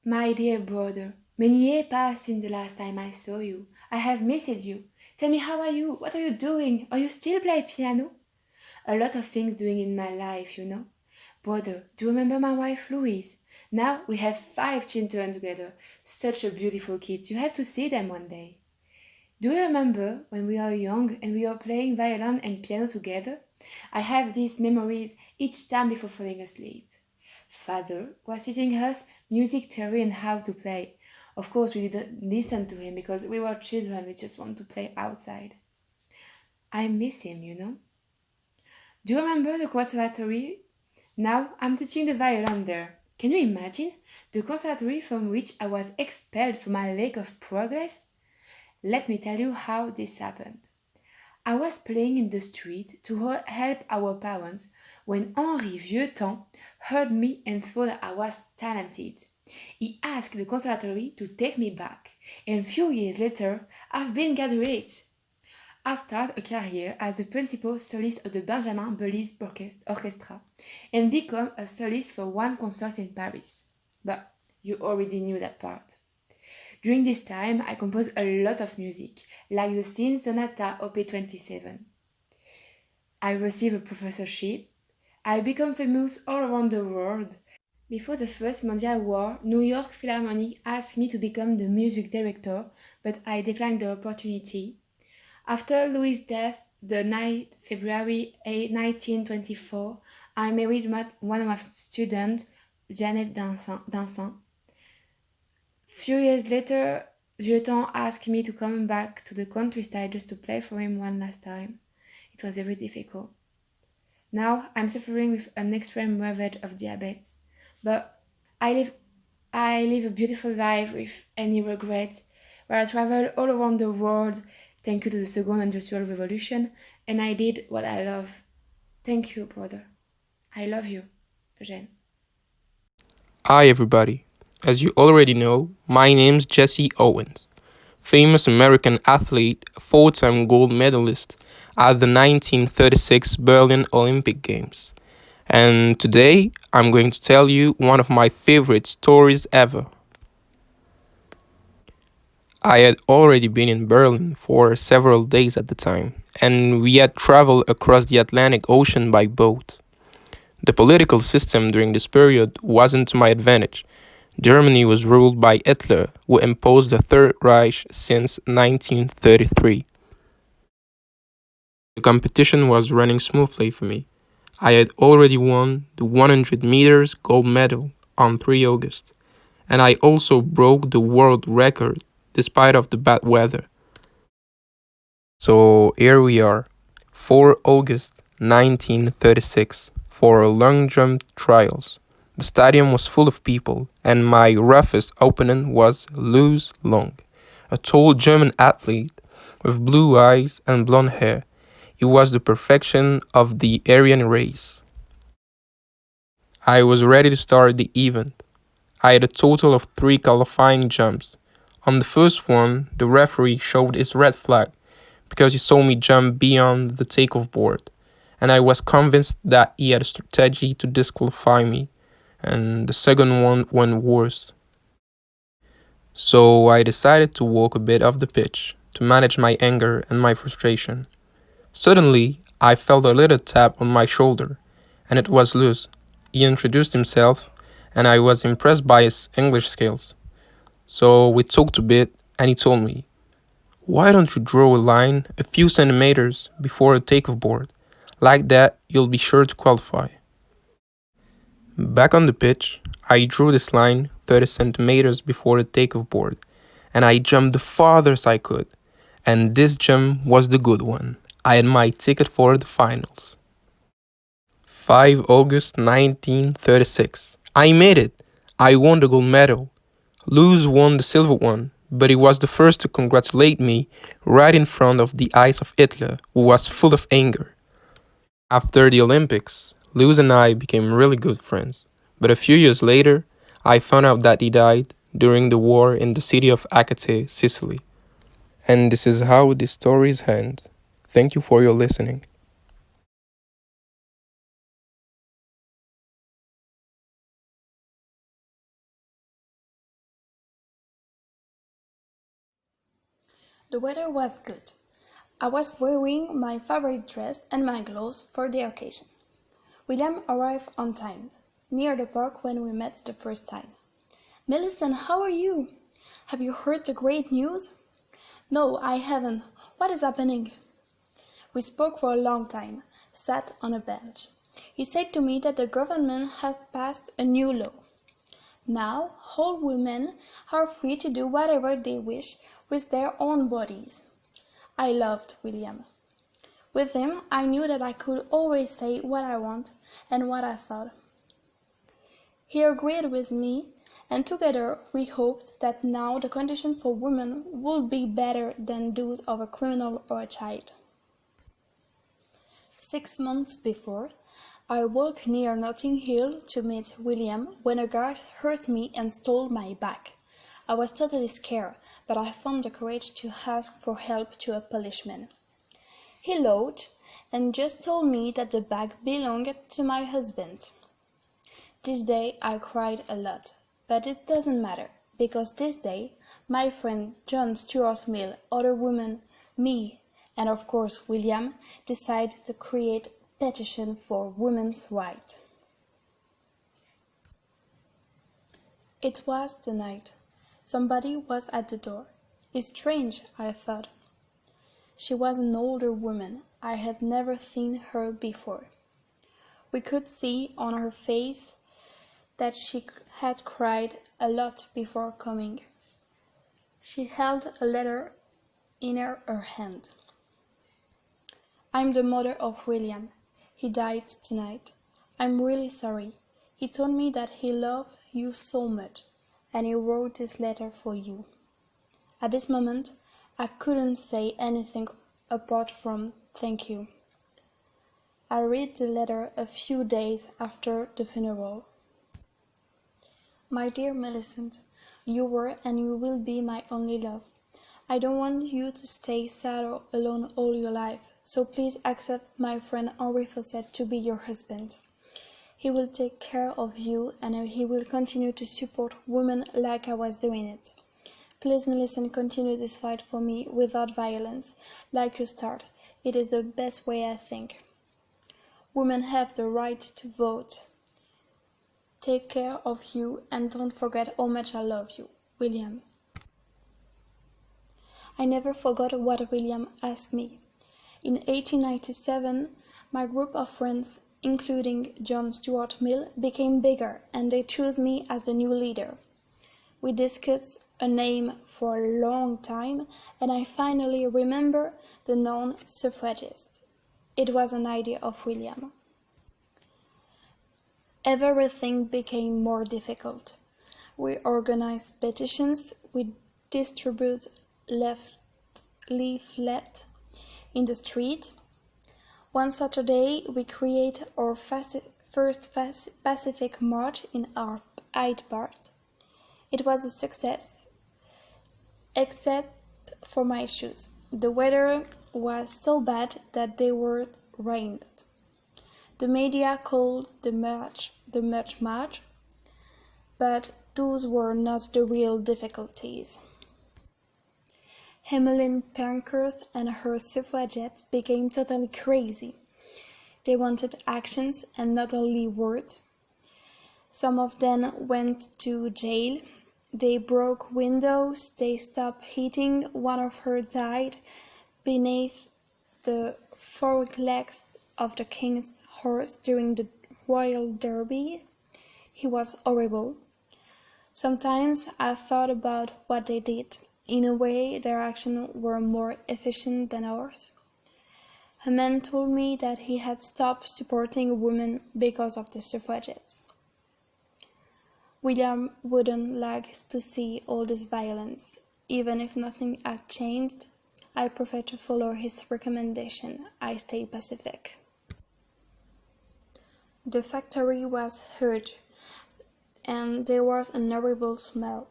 My dear brother, many years passed since the last time I saw you. I have missed you. Tell me, how are you? What are you doing? Are you still play piano? A lot of things doing in my life, you know. Brother, do you remember my wife Louise? Now we have 5 children together. Such a beautiful kids. You have to see them one day. Do you remember when we were young and we were playing violin and piano together? I have these memories each time before falling asleep. Father was teaching us music theory and how to play. Of course, we didn't listen to him because we were children, we just want to play outside. I miss him, you know. Do you remember the conservatory? Now I'm teaching the violin there. Can you imagine? The conservatory from which I was expelled for my lack of progress? Let me tell you how this happened. I was playing in the street to help our parents when Henri Vieuxtemps heard me and thought that I was talented. He asked the conservatory to take me back, and few years later, I've been graduate. I started a career as the principal solist of the Benjamin Belize Orchestra and become a solist for one concert in Paris. But you already knew that part. During this time, I composed a lot of music, like the Scene Sonata Op. 27. I received a professorship. I became famous all around the world. Before the First Mondial War, New York Philharmonic asked me to become the music director, but I declined the opportunity. After Louis' death, the 9th February 1924, I married one of my students, Janet Dansin. Few years later, Vieuxtemps asked me to come back to the countryside just to play for him one last time. It was very difficult. Now I'm suffering with an extreme ravage of diabetes, but I live I live a beautiful life with any regrets, where I travel all around the world thank you to the Second Industrial Revolution, and I did what I love. Thank you, brother. I love you, Eugene. Hi, everybody. As you already know, my name's Jesse Owens, famous American athlete, four-time gold medalist at the 1936 Berlin Olympic Games. And today, I'm going to tell you one of my favorite stories ever. I had already been in Berlin for several days at the time, and we had traveled across the Atlantic Ocean by boat. The political system during this period wasn't to my advantage. Germany was ruled by Hitler, who imposed the Third Reich since 1933. The competition was running smoothly for me. I had already won the 100 meters gold medal on 3 August, and I also broke the world record despite of the bad weather. So here we are, 4 August 1936, for long jump trials. The stadium was full of people, and my roughest opponent was Louis Long, a tall German athlete with blue eyes and blonde hair. He was the perfection of the Aryan race. I was ready to start the event. I had a total of 3 qualifying jumps. On the first one, the referee showed his red flag because he saw me jump beyond the takeoff board, and I was convinced that he had a strategy to disqualify me, and the second one went worse. So I decided to walk a bit off the pitch to manage my anger and my frustration. Suddenly, I felt a little tap on my shoulder, and it was Luz. He introduced himself, and I was impressed by his English skills. So we talked a bit, and he told me, "Why don't you draw a line a few centimeters before a takeoff board? Like that, you'll be sure to qualify." Back on the pitch, I drew this line 30 centimeters before the takeoff board, and I jumped the farthest I could. And this jump was the good one. I had my ticket for the finals. 5 August 1936. I made it. I won the gold medal. Luz won the silver one, but he was the first to congratulate me right in front of the eyes of Hitler, who was full of anger. After the Olympics, Luz and I became really good friends, but a few years later, I found out that he died during the war in the city of Acate, Sicily. And this is how the stories end. Thank you for your listening. The weather was good. I was wearing my favorite dress and my gloves for the occasion. William arrived on time, near the park when we met the first time. "Millicent, how are you? Have you heard the great news?" "No, I haven't. What is happening?" We spoke for a long time, sat on a bench. He said to me that the government had passed a new law. Now, all women are free to do whatever they wish with their own bodies. I loved William. With him, I knew that I could always say what I want and what I thought. He agreed with me, and together we hoped that now the conditions for women would be better than those of a criminal or a child. 6 months before, I walked near Notting Hill to meet William when a guard hurt me and stole my bag. I was totally scared, but I found the courage to ask for help to a policeman. He laughed and just told me that the bag belonged to my husband. This day I cried a lot, but it doesn't matter, because this day my friend John Stuart Mill, other women, me, and of course William decided to create a petition for women's rights. It was the night. Somebody was at the door. It's strange, I thought. She was an older woman. I had never seen her before. We could see on her face that she had cried a lot before coming. She held a letter in her hand. "I'm the mother of William. He died tonight. I'm really sorry. He told me that he loved you so much, and he wrote this letter for you." At this moment, I couldn't say anything apart from thank you. I read the letter a few days after the funeral. "My dear Millicent, you were and you will be my only love. I don't want you to stay sad or alone all your life, so please accept my friend Henri Fawcett to be your husband. He will take care of you and he will continue to support women like I was doing it. Please, Millicent, continue this fight for me without violence, like you start. It is the best way, I think. Women have the right to vote. Take care of you and don't forget how much I love you. William." I never forgot what William asked me. In 1897, my group of friends, including John Stuart Mill, became bigger and they chose me as the new leader. We discussed a name for a long time and I finally remember the non-suffragist. It was an idea of William. Everything became more difficult. We organized petitions, we distributed leaflets in the street. One Saturday, we created our first Pacific March in our Hyde Park. It was a success, except for my shoes. The weather was so bad that they were rained. The media called the march, but those were not the real difficulties. Emmeline Pankhurst and her suffragettes became totally crazy. They wanted actions and not only words. Some of them went to jail. They broke windows. They stopped eating. One of her died beneath the forelegs of the king's horse during the royal derby. He was horrible. Sometimes I thought about what they did. In a way, their actions were more efficient than ours. A man told me that he had stopped supporting women because of the suffragettes. William wouldn't like to see all this violence. Even if nothing had changed, I prefer to follow his recommendation. I stay pacific. The factory was huge, and there was an horrible smell.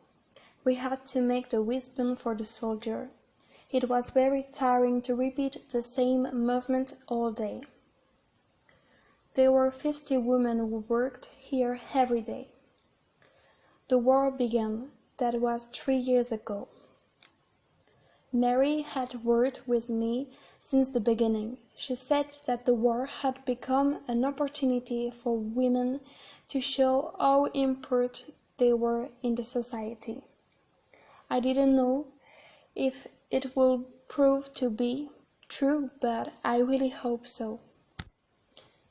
We had to make the wishbone for the soldier. It was very tiring to repeat the same movement all day. There were 50 women who worked here every day. The war began. That was 3 years ago. Mary had worked with me since the beginning. She said that the war had become an opportunity for women to show how important they were in the society. I didn't know if it would prove to be true, but I really hope so.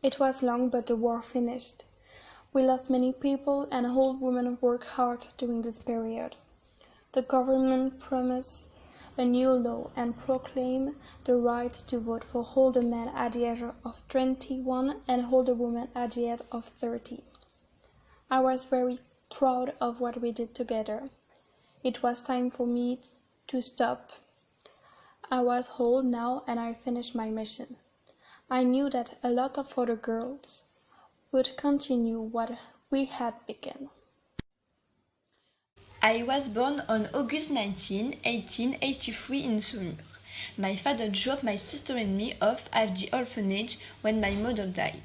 It was long, but the war finished. We lost many people, and old women worked hard during this period. The government promised a new law and proclaimed the right to vote for older men at the age of 21 and older women at the age of 30. I was very proud of what we did together. It was time for me to stop. I was old now and I finished my mission. I knew that a lot of other girls would continue what we had begun. I was born on August 19, 1883 in Saumur. My father dropped my sister and me off at the orphanage when my mother died.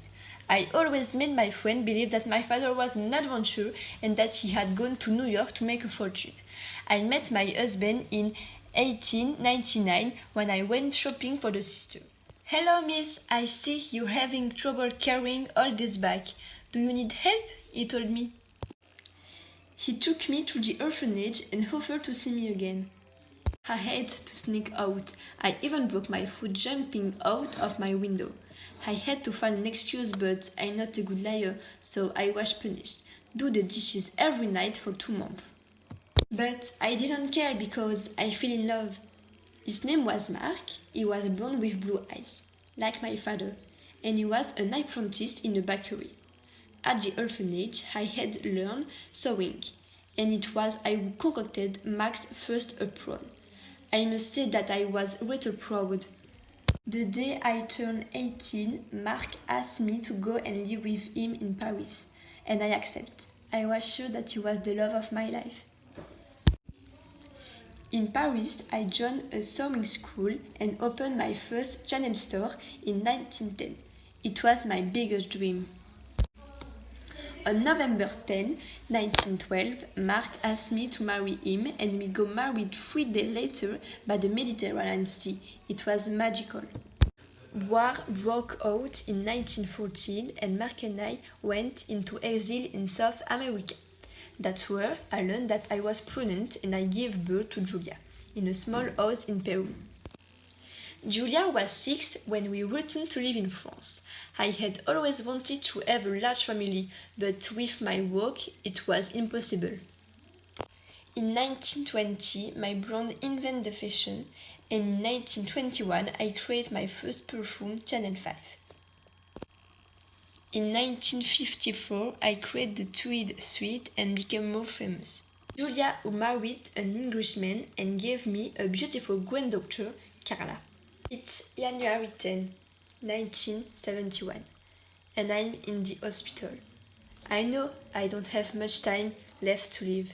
I always made my friend believe that my father was an adventurer and that he had gone to New York to make a fortune. I met my husband in 1899 when I went shopping for the sister. "Hello, miss, I see you're having trouble carrying all this back. Do you need help?" he told me. He took me to the orphanage and offered to see me again. I had to sneak out. I even broke my foot jumping out of my window. I had to find an excuse, but I'm not a good liar, so I was punished. Do the dishes every night for 2 months. But I didn't care because I fell in love. His name was Mark. He was blonde with blue eyes, like my father, and he was an apprentice in a bakery. At the orphanage, I had learned sewing, and it was I who concocted Mark's first apron. I must say that I was rather proud. The day I turned 18, Mark asked me to go and live with him in Paris, and I accepted. I was sure that he was the love of my life. In Paris, I joined a sewing school and opened my first Chanel store in 1910. It was my biggest dream. On November 10, 1912, Mark asked me to marry him, and we got married 3 days later by the Mediterranean Sea. It was magical. War broke out in 1914, and Mark and I went into exile in South America. That's where I learned that I was pregnant, and I gave birth to Julia in a small house in Peru. Julia was 6 when we returned to live in France. I had always wanted to have a large family, but with my work it was impossible. In 1920, my brand invented the fashion, and in 1921 I created my first perfume, Chanel 5. In 1954, I created the Tweed Suite and became more famous. Julia, who married an Englishman and gave me a beautiful granddaughter, Carla. It's January 10, 1971, and I'm in the hospital. I know I don't have much time left to live.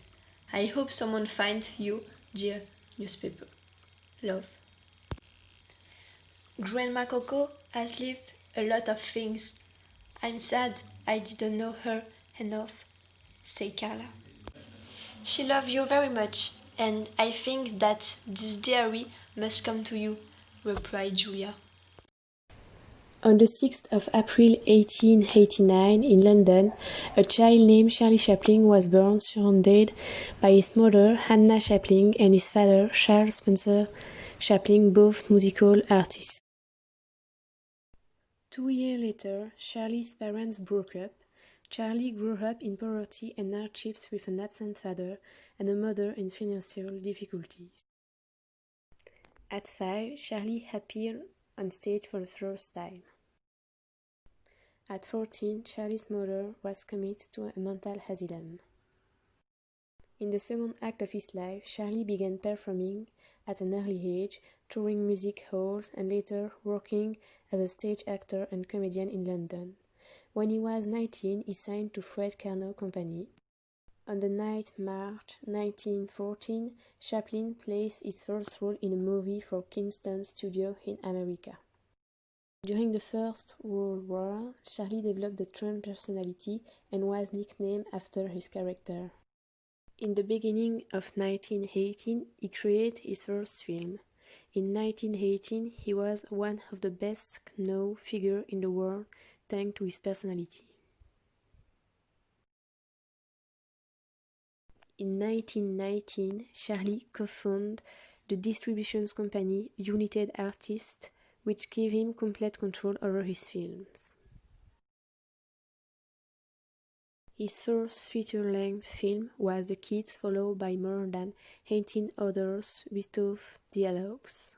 I hope someone finds you, dear newspaper. Love. Grandma Coco has lived a lot of things. I'm sad I didn't know her enough, said Carla. She loves you very much, and I think that this diary must come to you, replied Julia. On the 6th of April 1889, in London, a child named Charlie Chaplin was born, surrounded by his mother, Hannah Chaplin, and his father, Charles Spencer Chaplin, both musical artists. 2 years later, Charlie's parents broke up. Charlie grew up in poverty and hardships with an absent father and a mother in financial difficulties. At 5, Charlie appeared on stage for the first time. At 14, Charlie's mother was committed to a mental asylum. In the second act of his life, Charlie began performing at an early age, touring music halls, and later working as a stage actor and comedian in London. When he was 19, he signed to Fred Carnot Company. On the 9th March 1914, Chaplin plays his first role in a movie for Kingston Studio in America. During the First World War, Charlie developed a Trump personality and was nicknamed after his character. In the beginning of 1918, he created his first film. In 1918, he was one of the best known figures in the world thanks to his personality. In 1919, Charlie co-founded the distribution company United Artists, which gave him complete control over his films. His first feature-length film was The Kids, followed by more than 18 others without dialogues.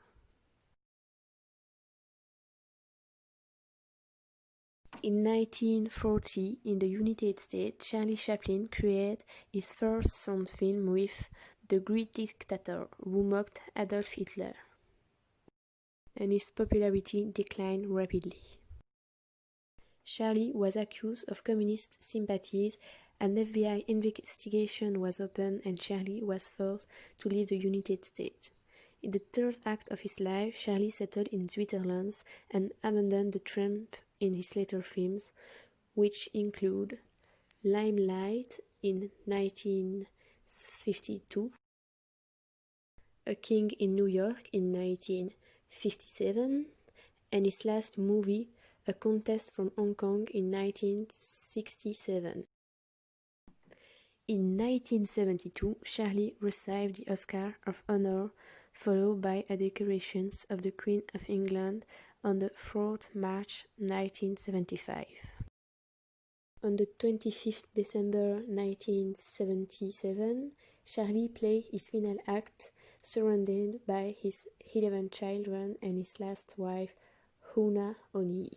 In 1940, in the United States, Charlie Chaplin created his first sound film with The Great Dictator, who mocked Adolf Hitler, and his popularity declined rapidly. Charlie was accused of communist sympathies. An FBI investigation was opened and Charlie was forced to leave the United States. In the third act of his life, Charlie settled in Switzerland and abandoned the tramp in his later films, which include Limelight in 1952, A King in New York in 1957, and his last movie, A Contest from Hong Kong in 1967. In 1972, Charlie received the Oscar of Honor, followed by a decoration of the Queen of England on the 4th March 1975. On the 25th December 1977, Charlie played his final act, surrounded by his 11 children and his last wife, Una Oni.